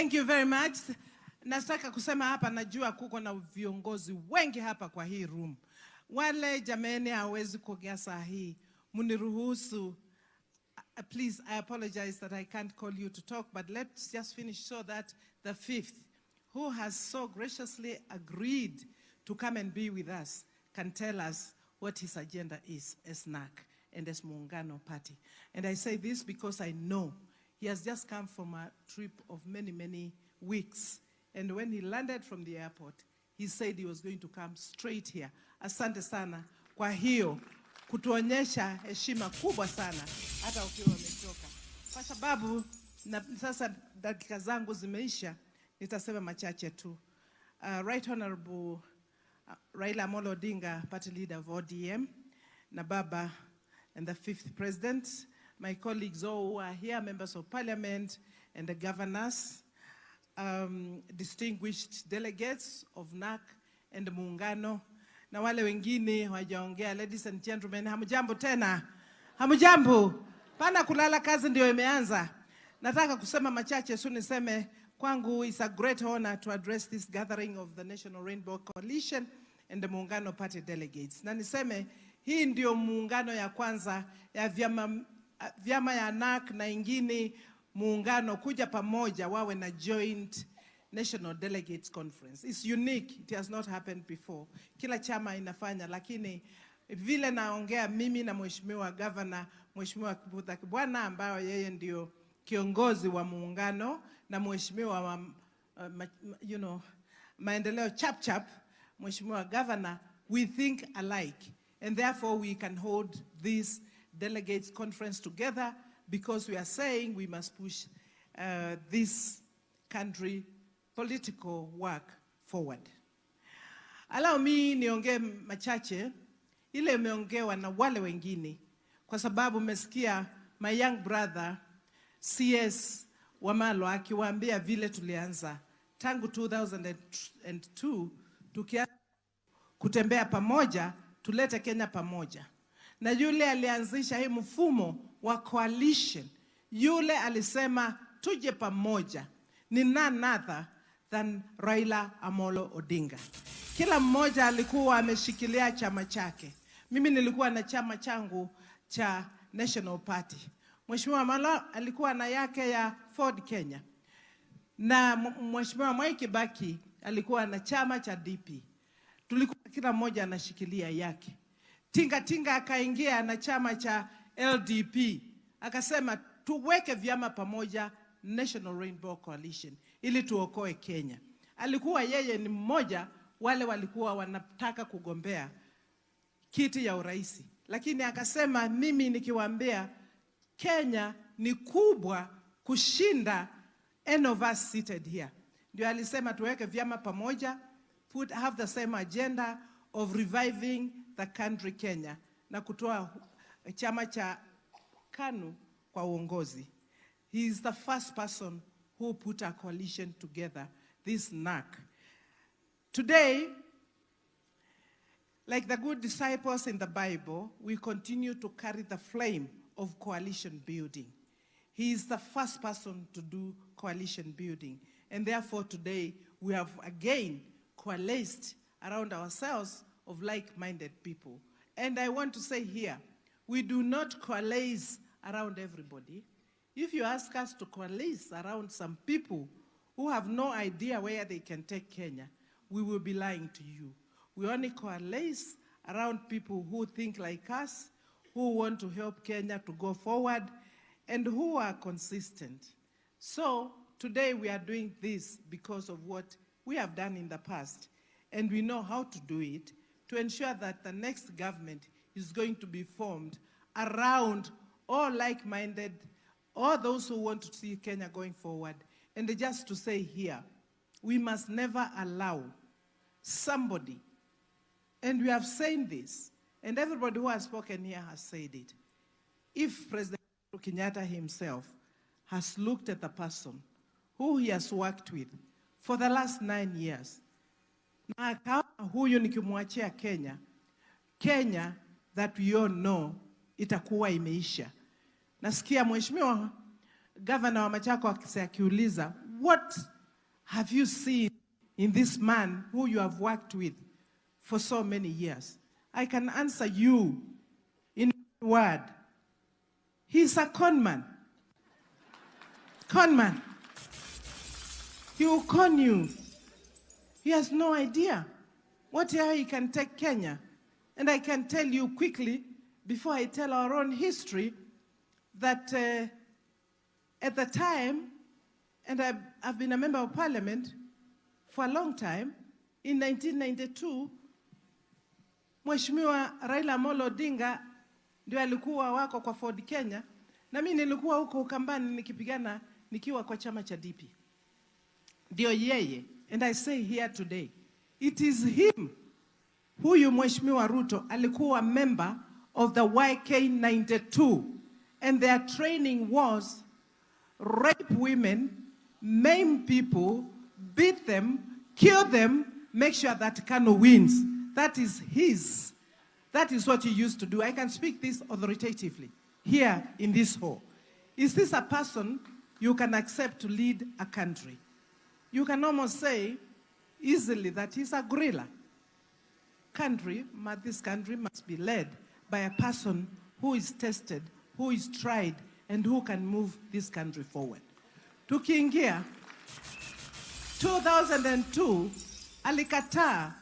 Thank you very much. Nataka kusema hapa, najua kuko na viongozi wengi hapa kwa hii room. Wale jameni hawezi kuongea saa hii. Muniruhusu. Please, I apologize that I can't call you to talk, but let's just finish so that the fifth, who has so graciously agreed to come and be with us, can tell us what his agenda is as NAC and as Muungano Party. And I say this because I know he has just come from a trip of many, many weeks. And when he landed from the airport, he said he was going to come straight here. Asante sana kwa hiyo kutuonyesha heshima kubwa sana hata ukiwa umechoka. Kwa sababu sasa dakika zangu zimeisha, nitasema machache tu. Right Honorable Raila Odinga, Party Leader of ODM, na Baba and the fifth President, my colleagues all who are here, members of Parliament and the governors, distinguished delegates of NAC and Muungano, na wale wengine wajaongea. Ladies and gentlemen, hamujambo tena? Hamujambo? Pana kulala, kazi ndio imeanza. Nataka kusema machache, so niseme kwangu it's a great honor to address this gathering of the National Rainbow Coalition and the Muungano Party delegates. Na niseme hii ndio muungano ya kwanza ya vyama ya NAC na ingine muungano kuja pamoja wawe na joint National Delegates Conference. It's unique. It has not happened before. Kila chama inafanya, lakini vile naongea mimi na Mheshimiwa Governor, Mheshimiwa Bwana ambaye yeye ndio kiongozi wa muungano, na Mheshimiwa maendeleo chap, Mheshimiwa Governor, we think alike. And therefore we can hold this Delegates Conference together because we are saying we must push this country political work forward. Allow me niongee machache ile imeongewa na wale wengine, kwa sababu mesikia my young brother CS Wamalo akiwaambia vile tulianza tangu 2002 tukianza kutembea pamoja tulete Kenya pamoja. Na yule alianzisha hii mfumo wa coalition, yule alisema tuje pamoja, ni none other than Raila Amolo Odinga. Kila mmoja alikuwa ameshikilia chama chake. Mimi nilikuwa na chama changu cha National Party. Mheshimiwa Amolo alikuwa na yake ya Ford Kenya. Na Mheshimiwa Mwai Kibaki alikuwa na chama cha DP. Tulikuwa kila mmoja anashikilia yake. Tinga akaingia na chama cha LDP. Akasema tuweke vyama pamoja, National Rainbow Coalition, ili tuokoe Kenya. Alikuwa yeye ni mmoja wale walikuwa wanataka kugombea kiti ya uraisi. Lakini akasema mimi nikiwaambia Kenya ni kubwa kushinda any of us seated here. Ndio alisema tuweke vyama pamoja, have the same agenda of reviving the country Kenya, na kutoa chama cha KANU kwa uongozi. He is the first person who put a coalition together, this NAC. Today, like the good disciples in the Bible, we continue to carry the flame of coalition building. He is the first person to do coalition building. And therefore today, we have again coalesced around ourselves of like-minded people. And I want to say here, we do not coalesce around everybody. If you ask us to coalesce around some people who have no idea where they can take Kenya, we will be lying to you. We only coalesce around people who think like us, who want to help Kenya to go forward, and who are consistent. So today we are doing this because of what we have done in the past, and we know how to do it to ensure that the next government is going to be formed around all like-minded, all those who want to see Kenya going forward. And just to say here, we must never allow somebody, and we have said this, and everybody who has spoken here has said it, if President Kenyatta himself has looked at the person who he has worked with for the last 9 years, na kama huyu nikimwachia Kenya, Kenya that we all know itakuwa imeisha. Nasikia Mheshimiwa Governor wa Machakos akiuliza, what have you seen in this man who you have worked with for so many years? I can answer you in one word. He's a con man. Con man. He will con you. He has no idea what year he can take Kenya. And I can tell you quickly, before I tell our own history, that at the time, and I've been a member of parliament for a long time, in 1992, Mheshimiwa Raila Odinga ndio alikuwa wako kwa Ford Kenya, na mimi nilikuwa huko Ukambani nikipigana nikiwa kwa chama cha DP. Ndio yeye, and I say here today, it is him. Huyu Mheshimiwa Ruto alikuwa member of the YK92, and their training was rape women, maim people, beat them, kill them, make sure that Kanu wins. That is his. That is what he used to do. I can speak this authoritatively here in this hall. Is this a person you can accept to lead a country? You can almost say easily that he's a gorilla. This country must be led by a person who is tested, who is tried, and who can move this country forward. Tukiingia 2002 alikataa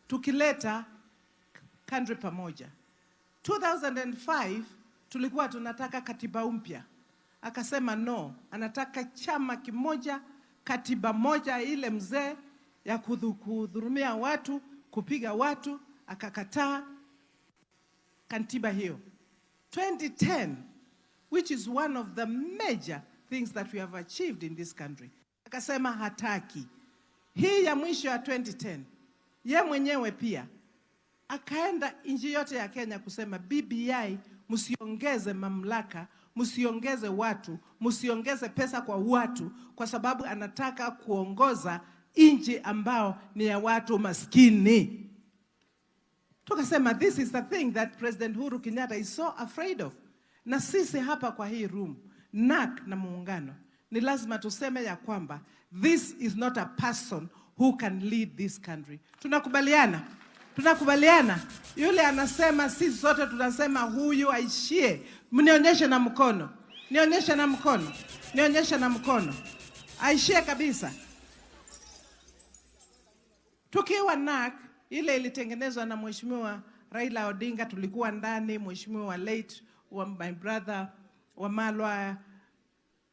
tukileta country pamoja. 2005 tulikuwa tunataka katiba mpya. Akasema no, anataka chama kimoja, katiba moja, ile mzee ya kudhurumia watu, kupiga watu, akakataa katiba hiyo. 2010, which is one of the major things that we have achieved in this country, akasema hataki. Hii ya mwisho ya 2010, ye mwenyewe pia akaenda nchi yote ya Kenya kusema BBI msiongeze mamlaka, msiongeze watu, msiongeze pesa kwa watu, kwa sababu anataka kuongoza nchi ambao ni ya watu maskini. Tukasema this is the thing that President Uhuru Kenyatta is so afraid of. Na sisi hapa kwa hii room, NAK na muungano, ni lazima tuseme ya kwamba this is not a person who can lead this country. Tunakubaliana? Tunakubaliana? Yule anasema sisi sote tunasema huyu aishie. Mnionyeshe na mkono. Nionyeshe na mkono. Nionyeshe na mkono. Aishie kabisa. Tukiwa NAK, ile ilitengenezwa na Mheshimiwa Raila Odinga, tulikuwa ndani, Mheshimiwa late my brother Wamalwa,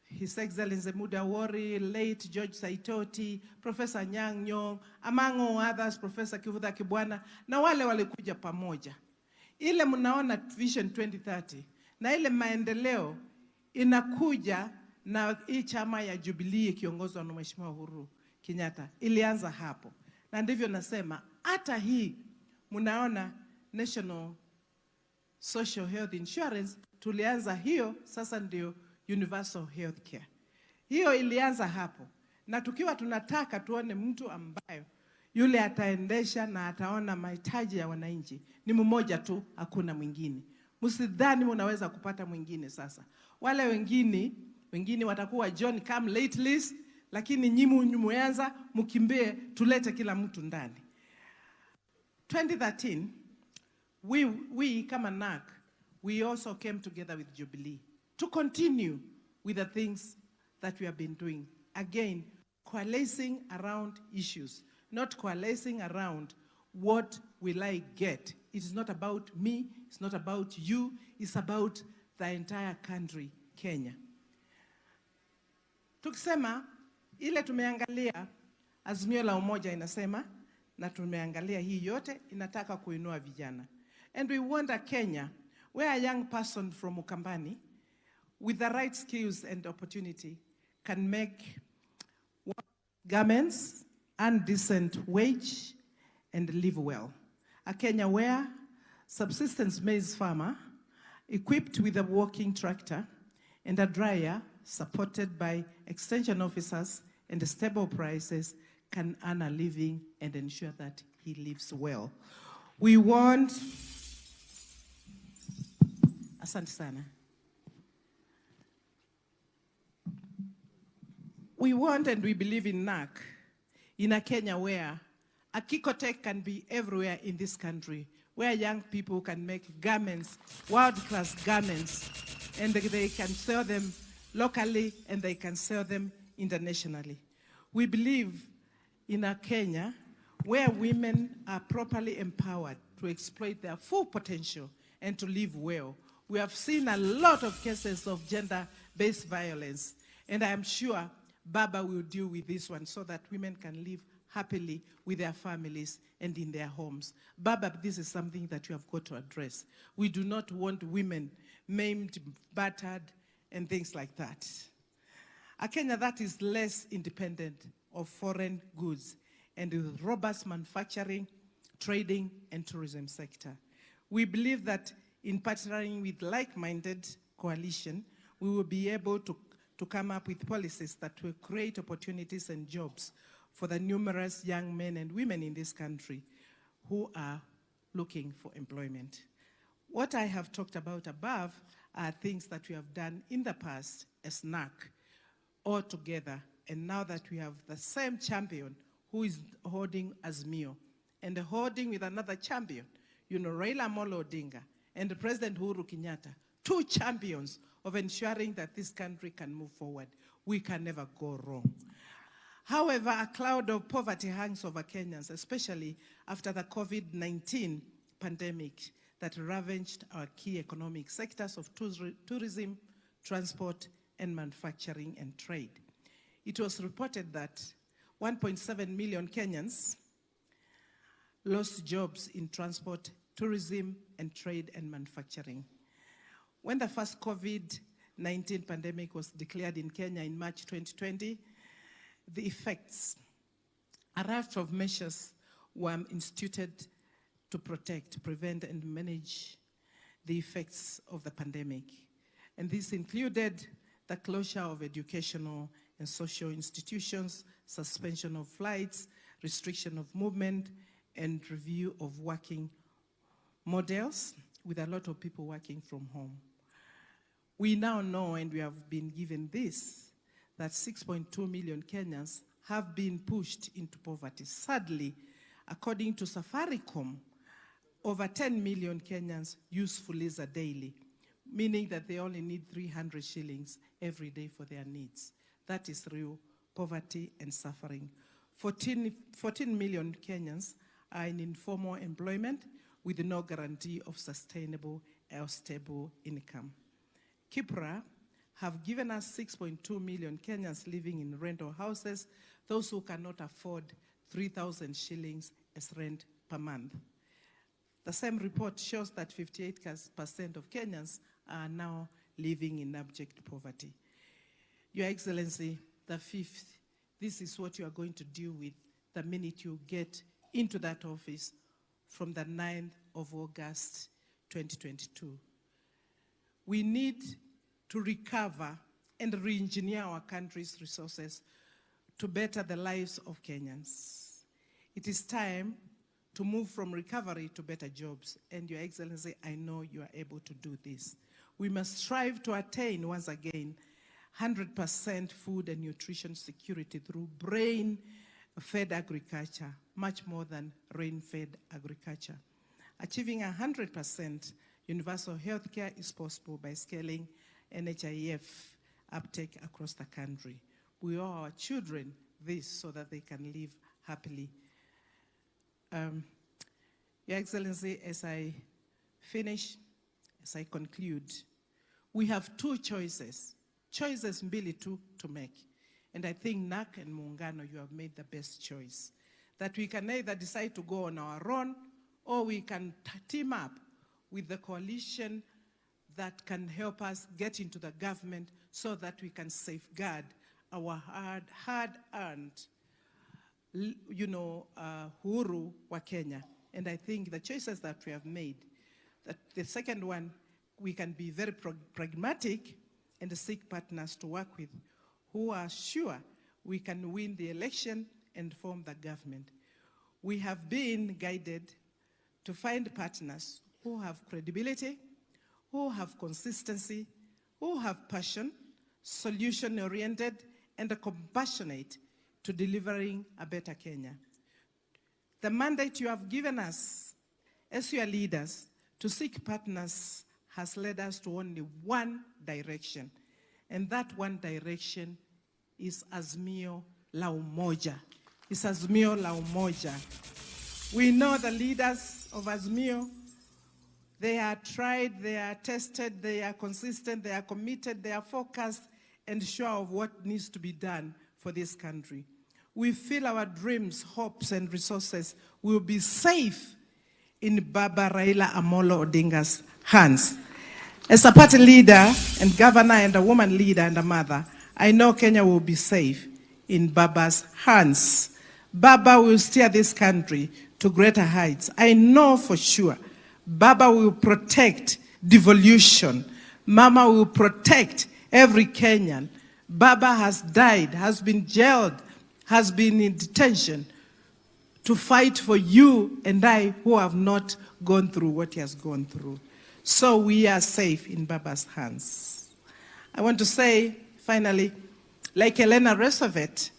His Excellency Muda Wori, late George Saitoti, Professor Nyang' Nyong', among others, Professor Kivutha Kibwana, na wale walikuja pamoja. Ile mnaona Vision 2030, na ile maendeleo inakuja na hii chama ya Jubilee kiongozwa na Mheshimiwa Uhuru Kenyatta. Ilianza hapo. Na ndivyo nasema, hata hii mnaona National Social Health Insurance, tulianza hiyo, sasa ndio Universal Health Care. Hiyo ilianza hapo. Na tukiwa tunataka tuone mtu ambayo yule ataendesha na ataona mahitaji ya wananchi, ni mmoja tu, hakuna mwingine. Msidhani mnaweza kupata mwingine sasa. Wale wengine watakuwa John come late list, lakini nyinyi mmeanza mkimbie tulete kila mtu ndani. 2013, we kama NAK, we also came together with Jubilee to continue with the things that we have been doing. Again, coalescing around issues, not coalescing around what will I get. It is not about me, it's not about you, it's about the entire country, Kenya. Tukisema, ile tumeangalia, Azimio la Umoja inasema, na tumeangalia hii yote, inataka kuinua vijana. And we want a Kenya where a young person from Ukambani, with the right skills and opportunity, can make garments and decent wage and live well. A Kenya where subsistence maize farmer, equipped with a working tractor and a dryer, supported by extension officers and stable prices, can earn a living and ensure that he lives well. We want, asante sana. We want and we believe in NAC, in a Kenya where a Kikotech can be everywhere in this country, where young people can make garments, world-class garments, and they can sell them locally and they can sell them internationally. We believe in a Kenya where women are properly empowered to exploit their full potential and to live well. We have seen a lot of cases of gender-based violence, and I am sure Baba will deal with this one so that women can live happily with their families and in their homes. Baba, this is something that you have got to address. We do not want women maimed, battered, and things like that. A Kenya that is less independent of foreign goods and with robust manufacturing, trading, and tourism sector. We believe that in partnering with like-minded coalition, we will be able to come up with policies that will create opportunities and jobs for the numerous young men and women in this country who are looking for employment. What I have talked about above are things that we have done in the past as NAC, all together, and now that we have the same champion who is holding Azimio and holding with another champion, Raila Odinga and President Uhuru Kenyatta, two champions of ensuring that this country can move forward. We can never go wrong. However, a cloud of poverty hangs over Kenyans, especially after the COVID-19 pandemic that ravaged our key economic sectors of tourism, transport, and manufacturing and trade. It was reported that 1.7 million Kenyans lost jobs in transport, tourism, and trade and manufacturing. When the first COVID-19 pandemic was declared in Kenya in March 2020, the effects, a raft of measures were instituted to protect, prevent, and manage the effects of the pandemic. And this included the closure of educational and social institutions, suspension of flights, restriction of movement, and review of working models, with a lot of people working from home. We now know, and we have been given this, that 6.2 million Kenyans have been pushed into poverty. Sadly, according to Safaricom, over 10 million Kenyans use Fuliza daily, meaning that they only need 300 shillings every day for their needs. That is real poverty and suffering. 14 million Kenyans are in informal employment with no guarantee of sustainable or stable income. Kipra have given us 6.2 million Kenyans living in rental houses, those who cannot afford 3,000 shillings as rent per month. The same report shows that 58% of Kenyans are now living in abject poverty. Your Excellency, the fifth, this is what you are going to deal with the minute you get into that office from the 9th of August 2022. We need to recover and re-engineer our country's resources to better the lives of Kenyans. It is time to move from recovery to better jobs. And Your Excellency, I know you are able to do this. We must strive to attain, once again, 100% food and nutrition security through brain-fed agriculture, much more than rain-fed agriculture. Achieving 100% universal health care is possible by scaling NHIF uptake across the country. We owe our children this so that they can live happily. Your Excellency, as I finish, as I conclude, we have two choices mbili tu to make. And I think NAC and Muungano, you have made the best choice. That we can either decide to go on our own, or we can team up with the coalition that can help us get into the government so that we can safeguard our hard-earned, uhuru wa Kenya. And I think the choices that we have made, that the second one, we can be very pragmatic and seek partners to work with who are sure we can win the election and form the government. We have been guided to find partners who have credibility, who have consistency, who have passion, solution-oriented, and compassionate to delivering a better Kenya. The mandate you have given us as your leaders to seek partners has led us to only one direction, and that one direction is Azimio la Umoja. It's Azimio la Umoja. We know the leaders of Azimio, they are tried, they are tested, they are consistent, they are committed, they are focused and sure of what needs to be done for this country. We feel our dreams, hopes, and resources will be safe in Baba Raila Amolo Odinga's hands. As a party leader and governor and a woman leader and a mother, I know Kenya will be safe in Baba's hands. Baba will steer this country to greater heights. I know for sure Baba will protect devolution. Mama will protect every Kenyan. Baba has died, has been jailed, has been in detention to fight for you and I who have not gone through what he has gone through. So we are safe in Baba's hands. I want to say, finally, like Helena Roosevelt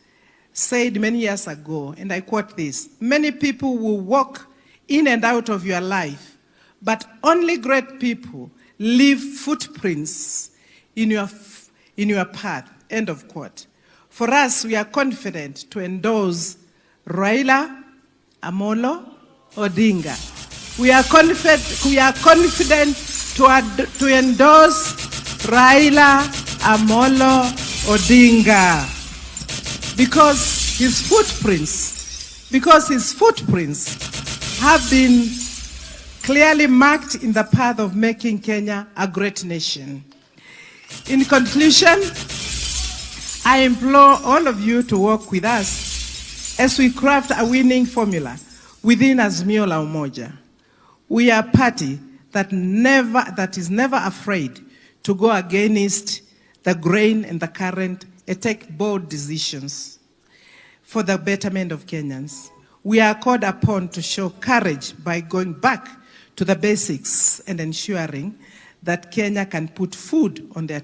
said many years ago, and I quote this, "Many people will walk in and out of your life, but only great people leave footprints in your path," end of quote. For us, we are confident to endorse Raila Amolo Odinga. We are confident to endorse Raila Amolo Odinga because his footprints have been clearly marked in the path of making Kenya a great nation. In conclusion, I implore all of you to work with us as we craft a winning formula within Azimio la Umoja. We are a party that is never afraid to go against the grain and the current and take bold decisions for the betterment of Kenyans. We are called upon to show courage by going back to the basics and ensuring that Kenyans can put food on their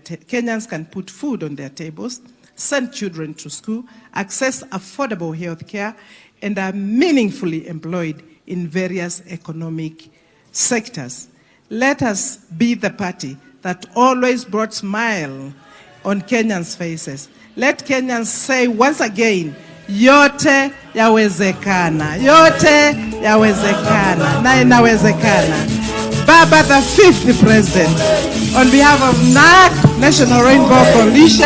tables, send children to school, access affordable health care, and are meaningfully employed in various economic sectors. Let us be the party that always brought smile on Kenyans' faces. Let Kenyans say once again, yote yawezekana, yote yawezekana, na inawezekana. Baba, the 5th president, on behalf of NAC, National Rainbow Coalition,